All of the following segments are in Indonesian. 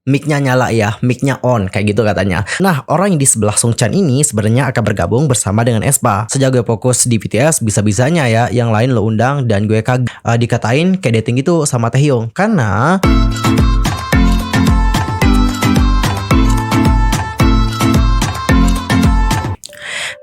mic-nya nyala ya, mic-nya on, kayak gitu katanya. Nah, orang yang di sebelah Sung Chan ini sebenarnya akan bergabung bersama dengan aespa. Sejak gue fokus di BTS, bisa-bisanya ya yang lain lo undang dan gue dikatain kayak dating gitu sama Taehyung. Karena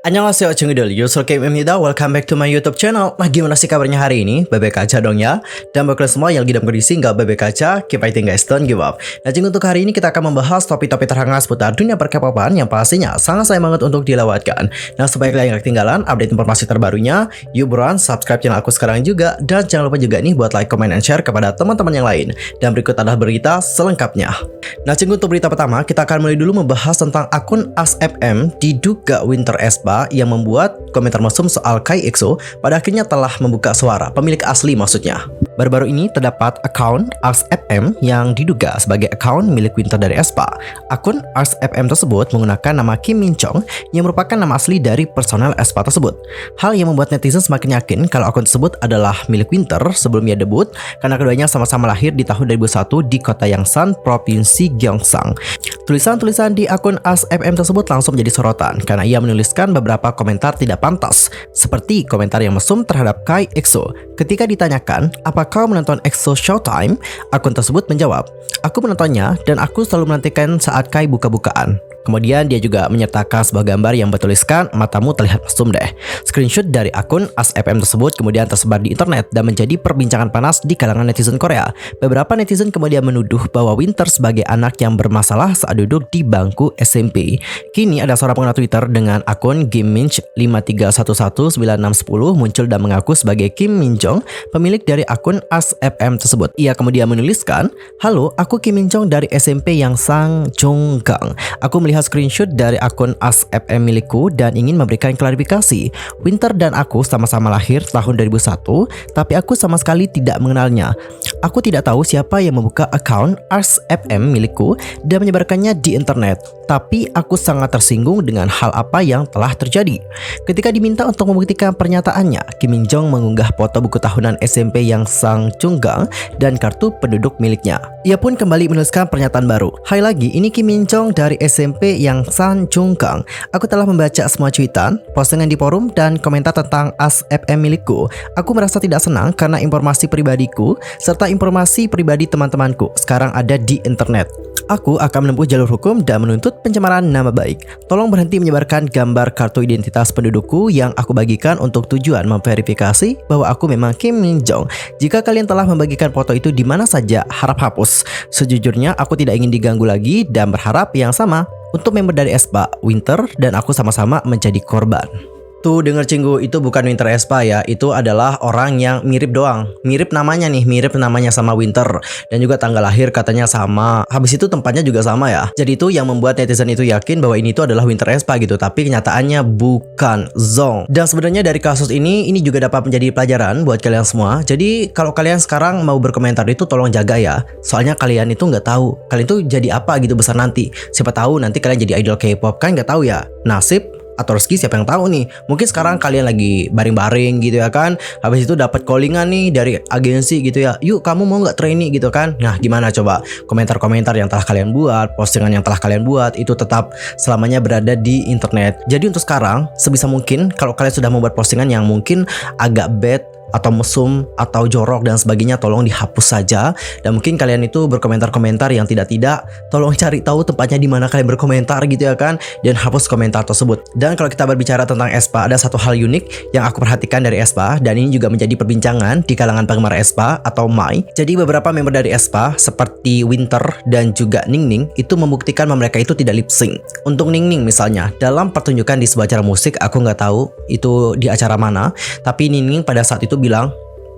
Annyeonghaseyo Chungidul, Yusuf Kimimnida, welcome back to my YouTube channel. Nah, gimana sih kabarnya hari ini? Baik-baik aja dong ya. Dan buat kalian semua yang lagi dalam kondisi nggak baik-baik aja, keep fighting guys, don't give up. Nah, jadi untuk hari ini kita akan membahas topik-topik terhangat seputar dunia per-K-popan yang pastinya sangat sayang banget untuk dilewatkan. Nah, supaya kalian gak ketinggalan update informasi terbarunya, yuk buruan subscribe channel aku sekarang juga. Dan jangan lupa juga nih buat like, comment, and share kepada teman-teman yang lain. Dan berikut adalah berita selengkapnya. Nah, jadi untuk berita pertama, kita akan mulai dulu membahas tentang akun ASFM diduga Winter aespa yang membuat komentar mesum soal Kai EXO pada akhirnya telah membuka suara, pemilik asli maksudnya. Baru-baru ini terdapat akun ASFM yang diduga sebagai akun milik Winter dari aespa. Akun ASFM tersebut menggunakan nama Kim Min Chong yang merupakan nama asli dari personel aespa tersebut. Hal yang membuat netizen semakin yakin kalau akun tersebut adalah milik Winter sebelum ia debut, karena keduanya sama-sama lahir di tahun 2001 di kota Yangsan, Provinsi Gyeongsang. Tulisan-tulisan di akun ASFM tersebut langsung menjadi sorotan karena ia menuliskan beberapa komentar tidak pantas, seperti komentar yang mesum terhadap Kai EXO. Ketika ditanyakan, apa kau menonton EXO Showtime? Akun tersebut menjawab, aku menontonnya dan aku selalu menantikan saat Kai buka-bukaan. Kemudian dia juga menyertakan sebuah gambar yang bertuliskan, matamu terlihat mesum deh. Screenshot dari akun ASFM tersebut kemudian tersebar di internet dan menjadi perbincangan panas di kalangan netizen Korea. Beberapa netizen kemudian menuduh bahwa Winter sebagai anak yang bermasalah saat duduk di bangku SMP. Kini ada seorang pengguna Twitter dengan akun Gimminch 53119610 muncul dan mengaku sebagai Kim Min Jong, pemilik dari akun ASFM tersebut. Ia kemudian menuliskan, halo, aku Kim Min Jong dari SMP yang Sang Jong Gang. Aku melihat screenshot dari akun ASFM milikku dan ingin memberikan klarifikasi. Winter dan aku sama-sama lahir tahun 2001, tapi aku sama sekali tidak mengenalnya. Aku tidak tahu siapa yang membuka akun ASFM milikku dan menyebarkannya di internet. Tapi aku sangat tersinggung dengan hal apa yang telah terjadi. Ketika diminta untuk membuktikan pernyataannya, Kim Min Jong mengunggah foto buku tahunan SMP yang Sang Chung Gang dan kartu penduduk miliknya. Ia pun kembali menuliskan pernyataan baru. Hai lagi, ini Kim Min Jong dari SMP yang Sang Chung Gang. Aku telah membaca semua cuitan, postingan di forum, dan komentar tentang ASFM milikku. Aku merasa tidak senang karena informasi pribadiku serta informasi pribadi teman-temanku sekarang ada di internet. Aku akan menempuh jalur hukum dan menuntut pencemaran nama baik. Tolong berhenti menyebarkan gambar kartu identitas pendudukku yang aku bagikan untuk tujuan memverifikasi bahwa aku memang Kim Min Jong. Jika kalian telah membagikan foto itu di mana saja, harap hapus. Sejujurnya aku tidak ingin diganggu lagi dan berharap yang sama untuk member dari aespa, Winter dan aku sama-sama menjadi korban. Tuh denger Cinggu, itu bukan Winter aespa ya, itu adalah orang yang mirip doang. Mirip namanya nih, mirip namanya sama Winter. Dan juga tanggal lahir katanya sama. Habis itu tempatnya juga sama ya. Jadi itu yang membuat netizen itu yakin bahwa ini tuh adalah Winter aespa gitu. Tapi kenyataannya bukan Zong. Dan sebenarnya dari kasus ini juga dapat menjadi pelajaran buat kalian semua. Jadi kalau kalian sekarang mau berkomentar itu tolong jaga ya. Soalnya kalian itu nggak tahu kalian tuh jadi apa gitu besar nanti. Siapa tahu nanti kalian jadi idol K-pop, kan nggak tahu ya. Nasib atau rezeki siapa yang tahu nih. Mungkin sekarang kalian lagi baring-baring gitu ya kan. Habis itu dapat callingan nih dari agensi gitu ya. Yuk kamu mau nggak trainee gitu kan. Nah gimana coba, komentar-komentar yang telah kalian buat, postingan yang telah kalian buat itu tetap selamanya berada di internet. Jadi untuk sekarang sebisa mungkin kalau kalian sudah membuat postingan yang mungkin agak bad atau mesum atau jorok dan sebagainya, tolong dihapus saja. Dan mungkin kalian itu berkomentar-komentar yang tidak-tidak, tolong cari tahu tempatnya di mana kalian berkomentar gitu ya kan, dan hapus komentar tersebut. Dan kalau kita berbicara tentang aespa, ada satu hal unik yang aku perhatikan dari aespa, dan ini juga menjadi perbincangan di kalangan penggemar aespa atau MAI. Jadi beberapa member dari aespa seperti Winter dan juga Ningning itu membuktikan bahwa mereka itu tidak lip sync. Untuk Ningning misalnya, dalam pertunjukan di sebuah acara musik, aku nggak tahu itu di acara mana, tapi Ningning pada saat itu bilang,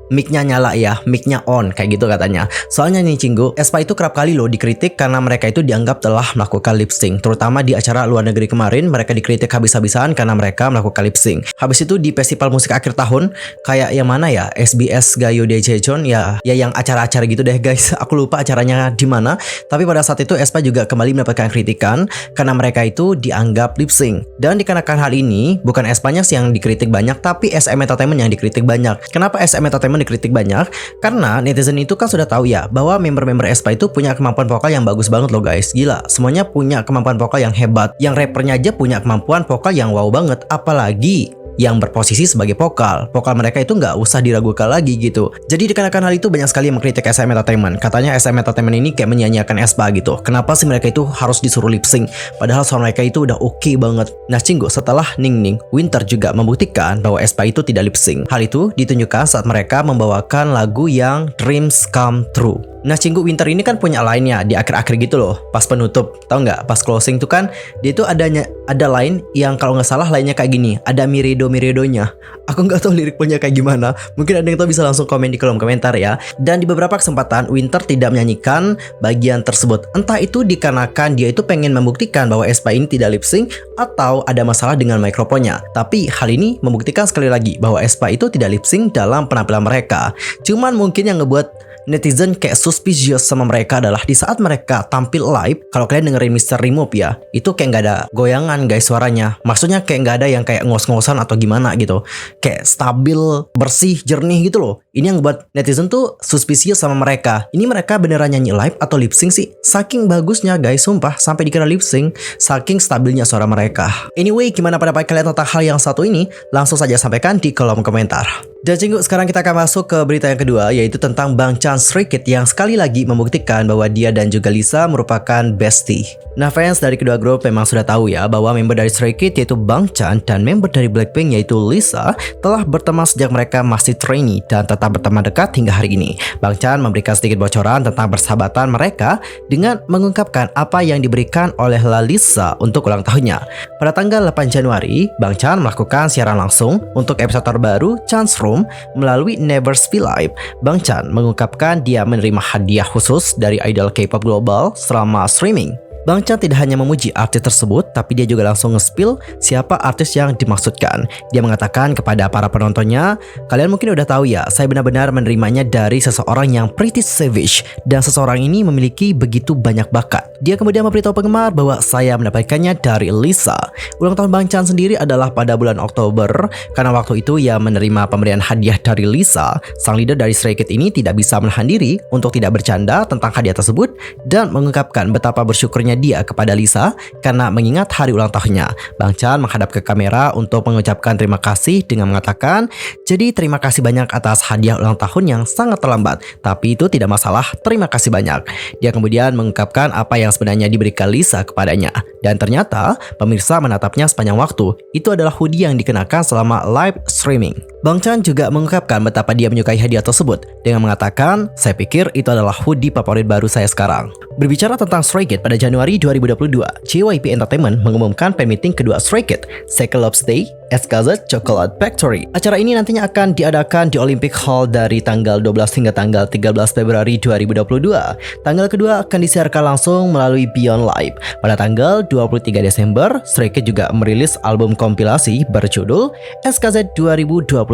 mic-nya nyala ya, mic-nya on, kayak gitu katanya. Soalnya nih Cinggu, aespa itu kerap kali loh dikritik karena mereka itu dianggap telah melakukan lip sync. Terutama di acara luar negeri kemarin, mereka dikritik habis-habisan karena mereka melakukan lip sync. Habis itu di festival musik akhir tahun, kayak yang mana ya, SBS Gayo Daejeon ya yang acara-acara gitu deh guys. Aku lupa acaranya di mana. Tapi pada saat itu aespa juga kembali mendapatkan kritikan karena mereka itu dianggap lip sync. Dan dikarenakan hal ini, bukan aespanya sih yang dikritik banyak, tapi SM Entertainment yang dikritik banyak. Kenapa SM Entertainment teman-teman dikritik banyak karena netizen itu kan sudah tahu ya bahwa member-member aespa itu punya kemampuan vokal yang bagus banget loh guys. Gila, semuanya punya kemampuan vokal yang hebat. Yang rappernya aja punya kemampuan vokal yang wow banget, apalagi yang berposisi sebagai vokal mereka itu nggak usah diragukan lagi gitu. Jadi dikarenakan hal itu banyak sekali yang mengkritik SM Entertainment. Katanya SM Entertainment ini kayak menyanyiakan aespa gitu. Kenapa sih mereka itu harus disuruh lip sync padahal suara mereka itu udah oke banget. Nah Cinggu, setelah Ning Ning, Winter juga membuktikan bahwa aespa itu tidak lip sync. Hal itu ditunjukkan saat mereka membawakan lagu yang Dreams Come True. Nah Cinggu, Winter ini kan punya line-nya di akhir-akhir gitu loh, pas penutup, tau nggak? Pas closing tuh kan dia tuh ada line yang kalau nggak salah line-nya kayak gini, ada miredonya. Aku nggak tahu lirik punya kayak gimana. Mungkin ada yang tahu bisa langsung komen di kolom komentar ya. Dan di beberapa kesempatan Winter tidak menyanyikan bagian tersebut. Entah itu dikarenakan dia itu pengen membuktikan bahwa aespa ini tidak lip sync atau ada masalah dengan mikrofonnya. Tapi hal ini membuktikan sekali lagi bahwa aespa itu tidak lip sync dalam penampilan mereka. Cuman mungkin yang ngebuat netizen kayak suspicious sama mereka adalah di saat mereka tampil live, kalau kalian dengerin Mr. Remove ya, itu kayak nggak ada goyangan guys suaranya. Maksudnya kayak nggak ada yang kayak ngos-ngosan atau gimana gitu. Kayak stabil, bersih, jernih gitu loh. Ini yang buat netizen tuh suspicious sama mereka. Ini mereka beneran nyanyi live atau lip sync sih? Saking bagusnya guys, sumpah sampai dikira lip sync, saking stabilnya suara mereka. Anyway, gimana pendapat kalian tentang hal yang satu ini? Langsung saja sampaikan di kolom komentar. Dan Cinggu, sekarang kita akan masuk ke berita yang kedua, yaitu tentang Bang Chan Stray Kids yang sekali lagi membuktikan bahwa dia dan juga Lisa merupakan bestie. Nah fans dari kedua grup memang sudah tahu ya bahwa member dari Stray Kids yaitu Bang Chan dan member dari Blackpink yaitu Lisa telah berteman sejak mereka masih trainee dan tetap berteman dekat hingga hari ini. Bang Chan memberikan sedikit bocoran tentang persahabatan mereka dengan mengungkapkan apa yang diberikan oleh Lisa untuk ulang tahunnya. Pada tanggal 8 Januari, Bang Chan melakukan siaran langsung untuk episode terbaru Chan's Room melalui Never Spill Live. Bang Chan mengungkapkan dia menerima hadiah khusus dari idol K-pop global selama streaming. Bang Chan tidak hanya memuji artis tersebut, tapi dia juga langsung nge-spill siapa artis yang dimaksudkan. Dia mengatakan kepada para penontonnya, kalian mungkin udah tahu ya, saya benar-benar menerimanya dari seseorang yang pretty savage, dan seseorang ini memiliki begitu banyak bakat. Dia kemudian memberitahu penggemar bahwa saya mendapatkannya dari Lisa. Ulang tahun Bang Chan sendiri adalah pada bulan Oktober, karena waktu itu ia menerima pemberian hadiah dari Lisa. Sang leader dari Stray Kids ini tidak bisa menahan diri untuk tidak bercanda tentang hadiah tersebut dan mengungkapkan betapa bersyukurnya dia kepada Lisa karena mengingat hari ulang tahunnya. Bang Chan menghadap ke kamera untuk mengucapkan terima kasih dengan mengatakan, jadi terima kasih banyak atas hadiah ulang tahun yang sangat terlambat, tapi itu tidak masalah, terima kasih banyak. Dia kemudian mengungkapkan apa yang sebenarnya diberikan Lisa kepadanya, dan ternyata pemirsa menatapnya sepanjang waktu. Itu adalah hoodie yang dikenakan selama live streaming. Bang Chan juga mengungkapkan betapa dia menyukai hadiah tersebut dengan mengatakan, saya pikir itu adalah hoodie favorit baru saya sekarang. Berbicara tentang Stray Kids, pada Januari 2022, JYP Entertainment mengumumkan fan meeting kedua Stray Kids, Second Love Stay, SKZ Chocolate Factory. Acara ini nantinya akan diadakan di Olympic Hall dari tanggal 12 hingga tanggal 13 Februari 2022. Tanggal kedua akan disiarkan langsung melalui Beyond Live. Pada tanggal 23 Desember, Stray Kids juga merilis album kompilasi berjudul SKZ 2021.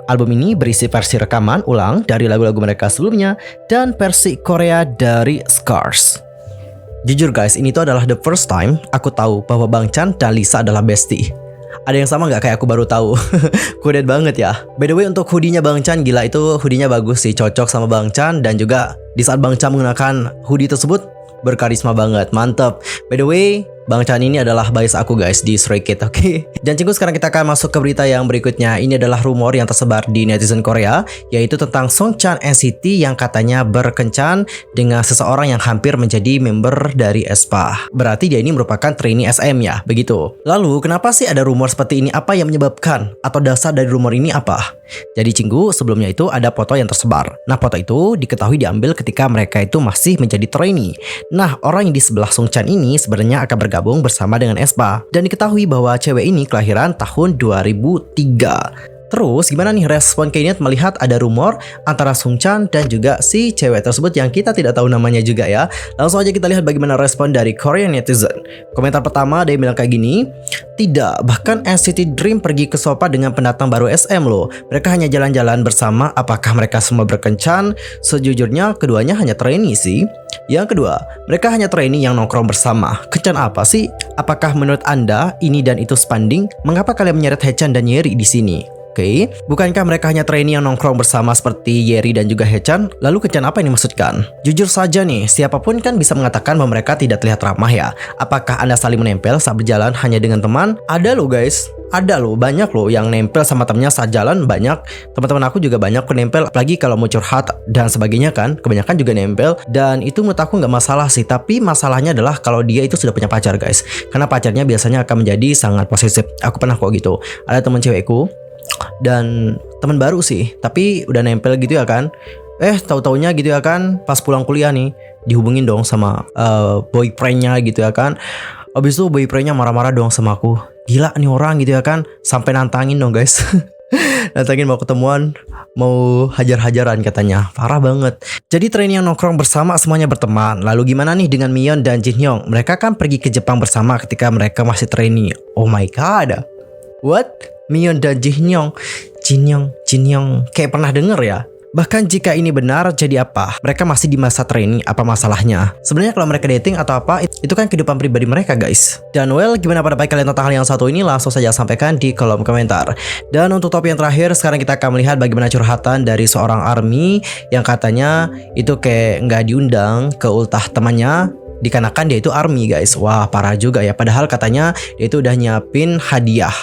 Album ini berisi versi rekaman ulang dari lagu-lagu mereka sebelumnya dan versi Korea dari Scars. Jujur guys, ini tuh adalah the first time aku tahu bahwa Bang Chan dan Lisa adalah bestie. Ada yang sama nggak kayak aku baru tahu? Kudet banget ya. By the way, untuk hoodie-nya Bang Chan, gila itu hoodie-nya bagus sih, cocok sama Bang Chan, dan juga di saat Bang Chan menggunakan hoodie tersebut berkarisma banget, mantap. By the way, Bang Chan ini adalah bias aku guys di Stray Kids, oke? Dan Cinggu, sekarang kita akan masuk ke berita yang berikutnya. Ini adalah rumor yang tersebar di netizen Korea, yaitu tentang Song Chan NCT yang katanya berkencan dengan seseorang yang hampir menjadi member dari aespa. Berarti dia ini merupakan trainee SM ya, begitu. Lalu kenapa sih ada rumor seperti ini? Apa yang menyebabkan? Atau dasar dari rumor ini apa? Jadi Cinggu, sebelumnya itu ada foto yang tersebar. Nah, foto itu diketahui diambil ketika mereka itu masih menjadi trainee. Nah, orang yang di sebelah Song Chan ini sebenarnya akan bergabung bersama dengan aespa, dan diketahui bahwa cewek ini kelahiran tahun 2003. Terus gimana nih respon Knet melihat ada rumor antara Song Chan dan juga si cewek tersebut yang kita tidak tahu namanya juga ya? Langsung aja kita lihat bagaimana respon dari Korean netizen. Komentar pertama dia bilang kayak gini, tidak, bahkan NCT Dream pergi ke Sopa dengan pendatang baru SM loh. Mereka hanya jalan-jalan bersama, apakah mereka semua berkencan? Sejujurnya keduanya hanya trainee sih. Yang kedua, mereka hanya trainee yang nongkrong bersama. Kencan apa sih? Apakah menurut Anda ini dan itu spanding? Mengapa kalian menyeret Haechan dan Yeri di sini? Oke, bukankah mereka hanya trainee yang nongkrong bersama seperti Yeri dan juga Hechan? Lalu kencan apa yang dimaksudkan? Jujur saja nih, siapapun kan bisa mengatakan bahwa mereka tidak terlihat ramah ya. Apakah Anda saling menempel saat berjalan hanya dengan teman? Ada loh guys, ada loh, banyak loh yang nempel sama temennya saat jalan, banyak. Teman-teman aku juga banyak nempel, apalagi kalau mau curhat dan sebagainya kan, kebanyakan juga nempel. Dan itu menurut aku nggak masalah sih, tapi masalahnya adalah kalau dia itu sudah punya pacar guys. Karena pacarnya biasanya akan menjadi sangat posesif. Aku pernah kok gitu, ada teman cewekku dan teman baru sih, tapi udah nempel gitu ya kan. Tahu-taunya gitu ya kan, pas pulang kuliah nih dihubungin dong sama boyfriendnya gitu ya kan. Abis itu boyfriendnya marah-marah dong sama aku. Gila nih orang gitu ya kan, sampai nantangin dong guys. Nantangin mau ketemuan, mau hajar-hajaran katanya. Parah banget. Jadi trainee yang nongkrong bersama semuanya berteman. Lalu gimana nih dengan Mion dan Jin Hyung? Mereka kan pergi ke Jepang bersama ketika mereka masih trainee. Oh my god. What? Mion dan Jin Hyung kayak pernah denger ya. Bahkan jika ini benar, jadi apa? Mereka masih di masa trainee, apa masalahnya? Sebenarnya kalau mereka dating atau apa, itu kan kehidupan pribadi mereka guys. Dan well, gimana pendapat kalian tentang hal yang satu ini? Langsung saja sampaikan di kolom komentar. Dan untuk topik yang terakhir, sekarang kita akan melihat bagaimana curhatan dari seorang ARMY yang katanya itu kayak nggak diundang ke ultah temannya dikarenakan dia itu ARMY guys. Wah, parah juga ya. Padahal katanya dia itu udah nyiapin hadiah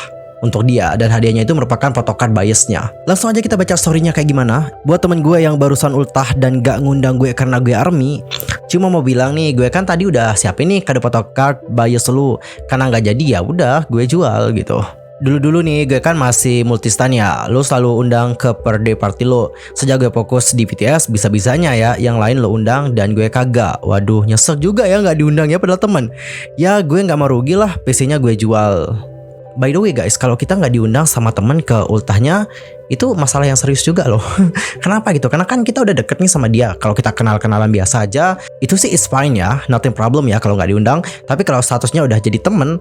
untuk dia, dan hadiahnya itu merupakan photocard biasnya. Langsung aja kita baca storynya kayak gimana. Buat temen gue yang barusan ultah dan gak ngundang gue karena gue ARMY, cuma mau bilang nih, gue kan tadi udah siapin nih kado photocard bias lu. Karena gak jadi ya udah gue jual gitu. Dulu-dulu nih gue kan masih multistan ya. Lu selalu undang ke per day party lo. Sejak gue fokus di BTS, bisa-bisanya ya yang lain lo undang dan gue kagak. Waduh, nyesek juga ya gak diundang ya padahal temen. Ya gue gak mau rugi lah, PC-nya gue jual. By the way guys, kalau kita nggak diundang sama temen ke ultahnya, itu masalah yang serius juga loh. Kenapa gitu? Karena kan kita udah deket nih sama dia. Kalau kita kenal-kenalan biasa aja, itu sih is fine ya, nothing problem ya kalau nggak diundang. Tapi kalau statusnya udah jadi temen,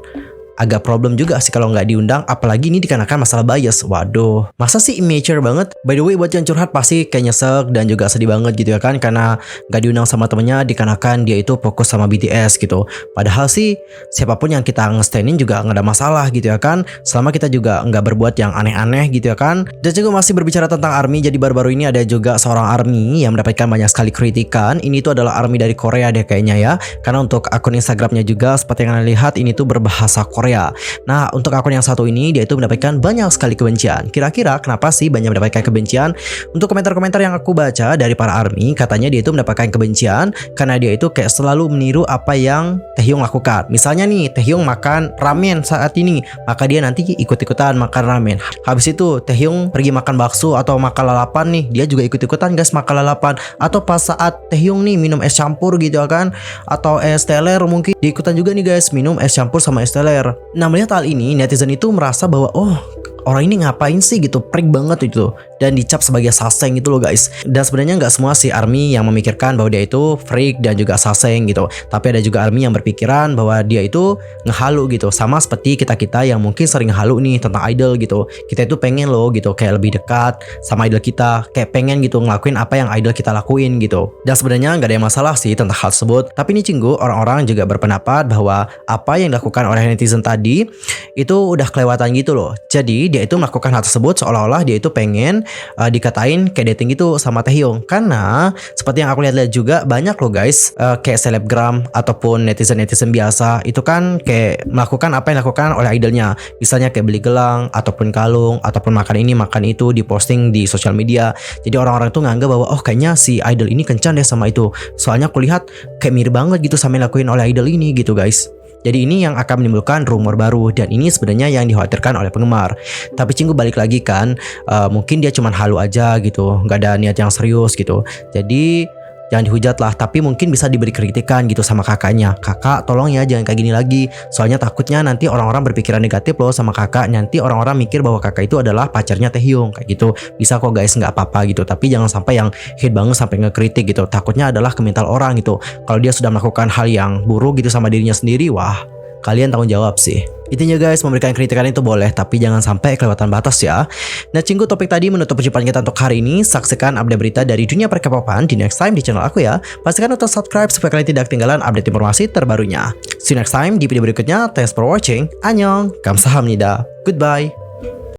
agak problem juga sih kalau nggak diundang, apalagi ini dikarenakan masalah bias. Waduh, masa sih immature banget? By the way, buat yang curhat pasti kayak nyesek dan juga sedih banget gitu ya kan, karena nggak diundang sama temennya dikarenakan dia itu fokus sama BTS gitu. Padahal sih siapapun yang kita ngestainin juga nggak ada masalah gitu ya kan, selama kita juga nggak berbuat yang aneh-aneh gitu ya kan. Dan juga masih berbicara tentang ARMY, jadi baru-baru ini ada juga seorang ARMY yang mendapatkan banyak sekali kritikan. Ini tuh adalah ARMY dari Korea deh kayaknya ya, karena untuk akun Instagramnya juga seperti yang kalian lihat ini tuh berbahasa Korea. Nah, untuk akun yang satu ini dia itu mendapatkan banyak sekali kebencian. Kira-kira kenapa sih banyak mendapatkan kebencian? Untuk komentar-komentar yang aku baca dari para ARMY, katanya dia itu mendapatkan kebencian karena dia itu kayak selalu meniru apa yang Taehyung lakukan. Misalnya nih, Taehyung makan ramen saat ini, maka dia nanti ikut-ikutan makan ramen. Habis itu Taehyung pergi makan bakso atau makan lalapan nih, dia juga ikut-ikutan guys makan lalapan. Atau pas saat Taehyung nih minum es campur gitu kan, atau es teler mungkin diikutan juga nih guys minum es campur sama es teler. Nah, melihat hal ini, netizen itu merasa bahwa oh, orang ini ngapain sih gitu, freak banget itu, dan dicap sebagai saseng gitu loh guys. Dan sebenarnya nggak semua sih ARMY yang memikirkan bahwa dia itu freak dan juga saseng gitu, tapi ada juga ARMY yang berpikiran bahwa dia itu ngehalu gitu, sama seperti kita-kita yang mungkin sering ngehalu nih tentang idol gitu. Kita itu pengen loh gitu kayak lebih dekat sama idol kita, kayak pengen gitu ngelakuin apa yang idol kita lakuin gitu. Dan sebenarnya nggak ada yang masalah sih tentang hal tersebut, tapi ini Cinggu, orang-orang juga berpendapat bahwa apa yang dilakukan oleh netizen tadi itu udah kelewatan gitu loh. Jadi dia itu melakukan hal tersebut seolah-olah dia itu pengen dikatain kayak dating gitu sama Taehyung. Karena seperti yang aku lihat-lihat juga banyak loh guys, kayak selebgram ataupun netizen-netizen biasa itu kan kayak melakukan apa yang dilakukan oleh idolnya. Misalnya kayak beli gelang ataupun kalung ataupun makan ini makan itu, diposting di sosial media. Jadi orang-orang tuh nganggap bahwa oh kayaknya si idol ini kencan deh sama itu. Soalnya aku lihat kayak mirip banget gitu sama yang dilakuin oleh idol ini gitu guys. Jadi ini yang akan menimbulkan rumor baru, dan ini sebenarnya yang dikhawatirkan oleh penggemar. Tapi Cinggu balik lagi kan, mungkin dia cuma halu aja gitu, nggak ada niat yang serius gitu. Jadi jangan dihujat lah, tapi mungkin bisa diberi kritikan gitu sama kakaknya. Kakak tolong ya jangan kayak gini lagi, soalnya takutnya nanti orang-orang berpikiran negatif loh sama kakak. Nanti orang-orang mikir bahwa kakak itu adalah pacarnya Taehyung kayak gitu. Bisa kok guys, nggak apa-apa gitu, tapi jangan sampai yang hate banget sampai ngekritik gitu. Takutnya adalah ke mental orang gitu. Kalau dia sudah melakukan hal yang buruk gitu sama dirinya sendiri, wah kalian tanggung jawab sih. Intinya guys, memberikan kritikan itu boleh, tapi jangan sampai kelewatan batas ya. Nah Cinggu, topik tadi menutup perjumpaan kita untuk hari ini. Saksikan update berita dari dunia per-K-popan di next time di channel aku ya. Pastikan untuk subscribe supaya kalian tidak ketinggalan update informasi terbarunya. See you next time di video berikutnya. Thanks for watching. Annyeong, kamsahamnida, goodbye.